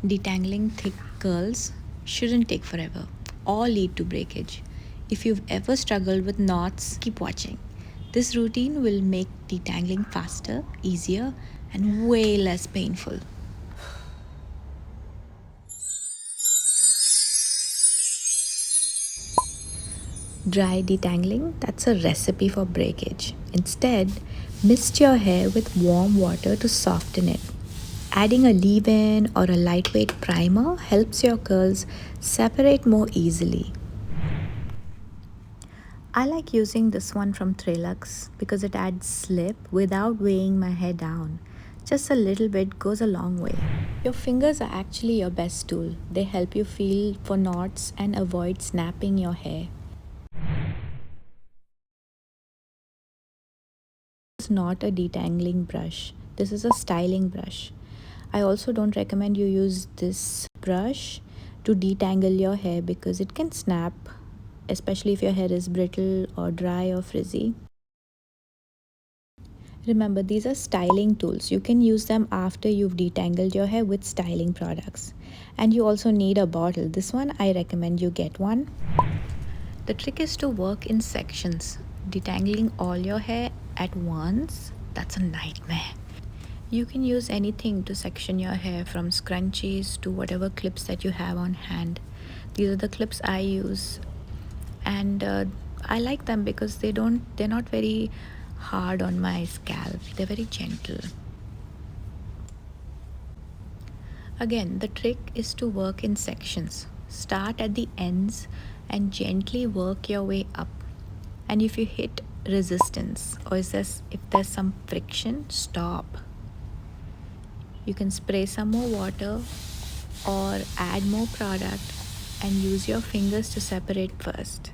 Detangling thick curls shouldn't take forever or lead to breakage. If you've ever struggled with knots, keep watching. This routine will make detangling faster, easier, and way less painful. Dry detangling, that's a recipe for breakage. Instead, mist your hair with warm water to soften it. Adding a leave-in or a lightweight primer helps your curls separate more easily. I like using this one from Treluxe because it adds slip without weighing my hair down. Just a little bit goes a long way. Your fingers are actually your best tool. They help you feel for knots and avoid snapping your hair. This is not a detangling brush. This is a styling brush. I also don't recommend you use this brush to detangle your hair because it can snap, especially if your hair is brittle or dry or frizzy. Remember, these are styling tools. You can use them after you've detangled your hair with styling products. And you also need a bottle. This one, I recommend you get one. The trick is to work in sections. Detangling all your hair at once, that's a nightmare. You can use anything to section your hair, from scrunchies to whatever clips that you have on hand. These are the clips I use, and I like them because they're not very hard on my scalp. They're very gentle. Again, the trick is to work in sections. Start at the ends and gently work your way up. And if you hit resistance or if there's some friction, stop. You can spray some more water or add more product and use your fingers to separate first.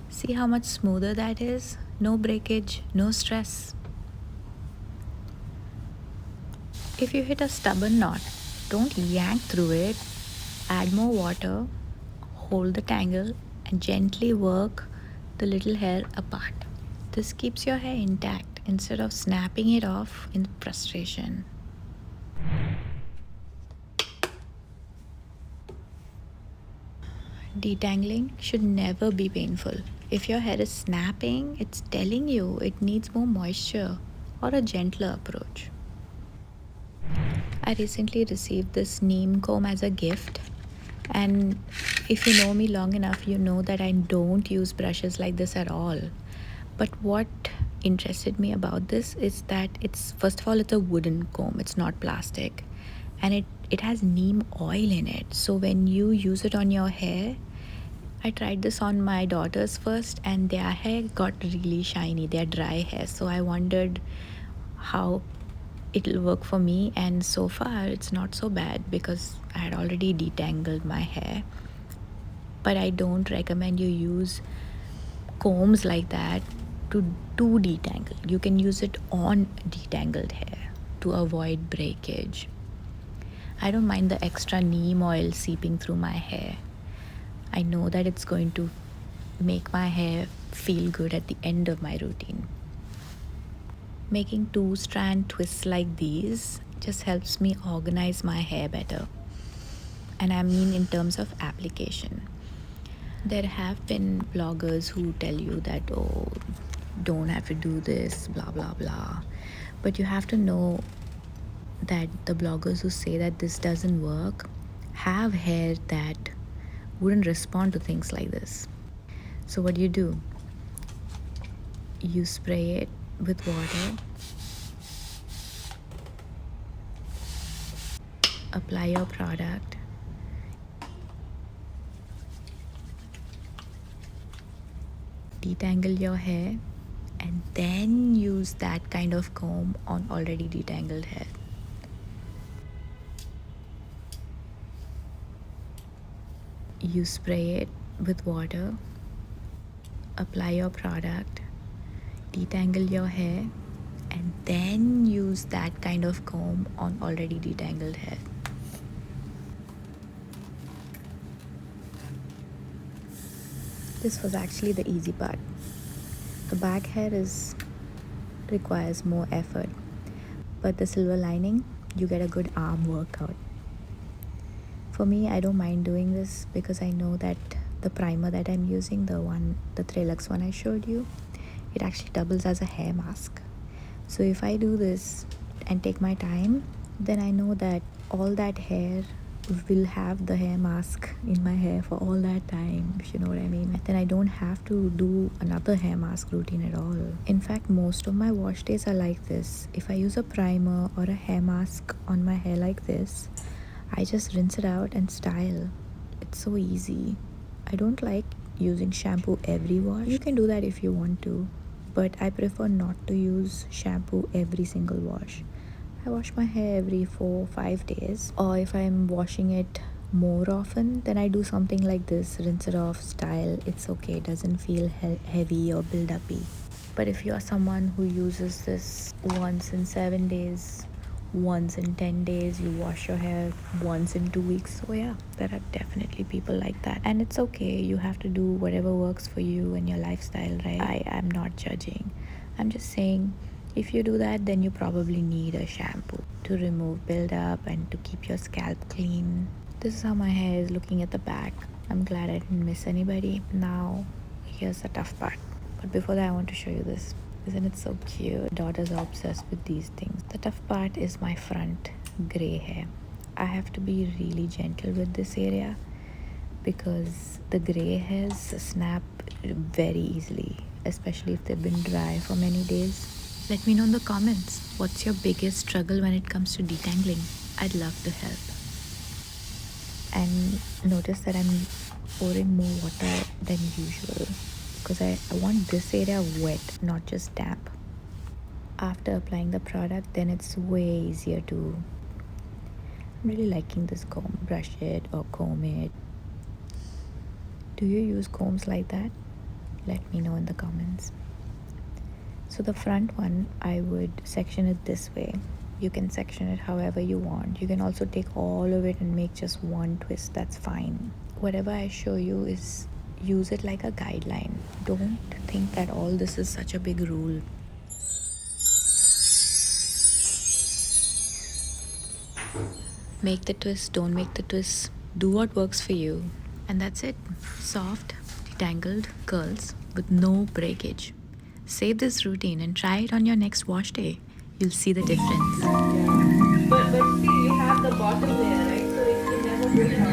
See how much smoother that is? No breakage, no stress. If you hit a stubborn knot, don't yank through it. Add more water, hold the tangle, and gently work the little hair apart. This keeps your hair intact instead of snapping it off in frustration. Detangling should never be painful. If your hair is snapping, it's telling you it needs more moisture or a gentler approach. I recently received this neem comb as a gift, and if you know me long enough, you know that I don't use brushes like this at all. But what interested me about this is that it's, first of all, it's a wooden comb, it's not plastic, and it has neem oil in it. So when you use it on your hair, I tried this on my daughters first, and their hair got really shiny. They're dry hair, so I wondered how it'll work for me, and so far it's not so bad because I had already detangled my hair. But I don't recommend you use combs like that to detangle. You can use it on detangled hair to avoid breakage. I don't mind the extra neem oil seeping through my hair. I know that it's going to make my hair feel good at the end of my routine. Making two-strand twists like these just helps me organize my hair better. And I mean in terms of application. There have been bloggers who tell you that, oh, don't have to do this, blah, blah, blah. But you have to know that the bloggers who say that this doesn't work have hair that wouldn't respond to things like this. So what do? You spray it with water, apply your product, detangle your hair, and then use that kind of comb on already detangled hair. You spray it with water, apply your product, detangle your hair, and then use that kind of comb on already detangled hair. This was actually the easy part. The back hair requires more effort, but the silver lining, you get a good arm workout. For me, I don't mind doing this because I know that the primer that I'm using, the Treluxe one I showed you, it actually doubles as a hair mask. So if I do this and take my time, then I know that all that hair will have the hair mask in my hair for all that time, if you know what I mean. Then I don't have to do another hair mask routine at all. In fact, most of my wash days are like this. If I use a primer or a hair mask on my hair like this, I just rinse it out and style. It's so easy. I don't like using shampoo every wash. You can do that if you want to, but I prefer not to use shampoo every single wash. I wash my hair every 4-5 days, or if I'm washing it more often, then I do something like this, rinse it off, style. It's okay, it doesn't feel heavy or build uppy. But if you are someone who uses this once in 7 days, once in 10 days, you wash your hair once in 2 weeks, so yeah, there are definitely people like that, and it's okay. You have to do whatever works for you and your lifestyle, right? I am not judging. I'm just saying, if you do that, then you probably need a shampoo to remove buildup and to keep your scalp clean. This is how my hair is looking at the back. I'm glad I didn't miss anybody. Now here's the tough part, but before that I want to show you this. Isn't it so cute? Daughters are obsessed with these things. The tough part is my front gray hair. I have to be really gentle with this area because the gray hairs snap very easily, especially if they've been dry for many days. Let me know in the comments, what's your biggest struggle when it comes to detangling? I'd love to help. And notice that I'm pouring more water than usual because I want this area wet, not just damp. After applying the product, then it's way easier to... I'm really liking this comb. Brush it or comb it. Do you use combs like that? Let me know in the comments. So the front one, I would section it this way. You can section it however you want. You can also take all of it and make just one twist. That's fine. Whatever I show you is use it like a guideline. Don't think that all this is such a big rule. Make the twist, don't make the twist. Do what works for you. And that's it. Soft, detangled curls with no breakage. Save this routine and try it on your next wash day. You'll see the difference. But see, you have the bottom there, right? So it can never go down.